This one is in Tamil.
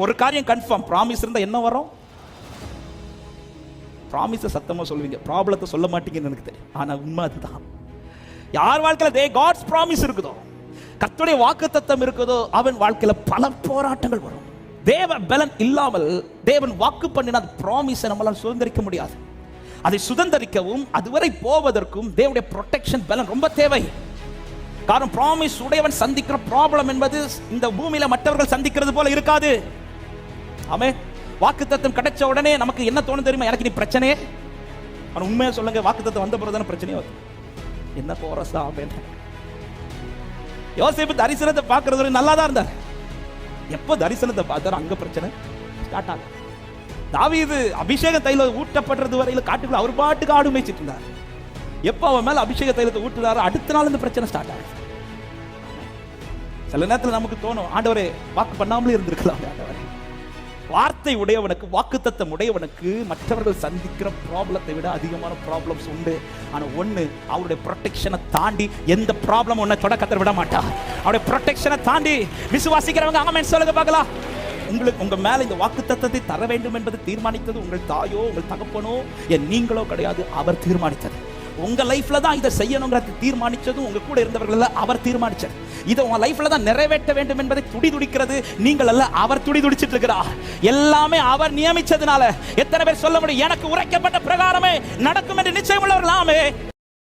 ஒரு காரியம் கன்ஃபார்ம், ப்ராமிஸ் இருந்தா என்ன வரும்? ப்ராமிஸை சத்தமா சொல்லுவீங்க, ப்ராப்ளத்தை சொல்ல மாட்டீங்கன்னு எனக்கு தெரியும். ஆனா உண்மை அதுதான். யார் வாழ்க்கையில காட்ஸ் ப்ராமிஸ் இருக்குதோ, கர்த்தருடைய வாக்குத்தத்தம் இருக்குதோ, அவன் வாழ்க்கையில பல போராட்டங்கள் வரும். தேவ பலன் இல்லாமல் தேவன் வாக்கு பண்ணின அந்த ப்ராமிஸை நம்மளால சுதந்திரிக்க முடியாது. அதை சுதந்திரிக்கவும் அதுவரை போவதற்கும் தேவனுடைய ப்ரொடெக்ஷன் பலன் ரொம்ப தேவை. காரணம், ப்ராமிஸ் உடையவன் சந்திக்கிற ப்ராப்ளம் என்பது இந்த பூமியில மற்றவர்கள் சந்திக்கிறது போல இருக்காது. ஆமே, வாக்குத்தத்தம் கிடைச்ச உடனே நமக்கு என்ன தோணும் தெரியுமா? எனக்கு நீ பிரச்சனையே. ஆனால் உண்மையா சொல்லுங்க, வாக்குத்தத்தம் வந்த பிறகு தானே பிரச்சனையே வருது. என்ன போறசா? யோசேப்பு தரிசனத்தை பார்க்கறது நல்லா தான் இருந்தார். எப்போ தரிசனத்தை பார்த்தாரு அங்க பிரச்சனை ஸ்டார்ட் ஆகும். தாவீது அபிஷேக தைலம் ஊட்டப்படுறது வரையில காட்டுக்குள்ள அவர் பாட்டுக்கு ஆடு மேய்ச்சிட்டு இருந்தார். எப்போ அவன் மேல அபிஷேக தைலத்தை ஊட்டுறாரு, அடுத்த நாள் இந்த பிரச்சனை ஸ்டார்ட் ஆகுது. சில நேரத்தில் நமக்கு தோணும், ஆண்டவரே வாக்கு பண்ணாமலே இருந்திருக்கலாம். ஆண்டவரே, வார்த்தை உடையவனுக்கு, வாக்குத்தத்தம் உடையவனுக்கு மற்றவர்கள் சந்திக்கிற ப்ராப்ளத்தை விட அதிகமான ப்ராப்ளம்ஸ் உண்டு. ஆனா ஒண்ணு, அவருடைய ப்ரொடெக்ஷனை தாண்டி எந்த ப்ராப்ளம் ஒன்ன தொட கத்தர் விட மாட்டா. அவருடைய ப்ரொடெக்ஷனை தாண்டி விசுவாசிக்கிறவங்க ஆமென் சொல்லுங்க பார்க்கலாம். உங்களுக்கு உங்க மேல இந்த வாக்குத்தத்தத்தை தர வேண்டும் என்பது தீர்மானித்தது உங்கள் தாயோ உங்கள் தகப்பனோ நீங்களோ கிடையாது, அவர் தீர்மானித்தது. உங்க லைஃப்ல தான் இதை செய்யணுங்கிறது தீர்மானிச்சதும் உங்க கூட இருந்தவர்கள் அவர் தீர்மானிச்சார். இதை உங்க லைஃப்ல தான் நிறைவேற்ற வேண்டும் என்பதை துடிதுடிக்கிறது நீங்கள் அல்ல, அவர் துடிதுடிச்சிட்டு இருக்கிறார். எல்லாமே அவர் நியமிச்சதுனால எத்தனை பேர் சொல்ல முடியும், எனக்கு உரைக்கப்பட்ட பிரகாரமே நடக்கும் என்று நிச்சயம் உள்ளவர்களாமே.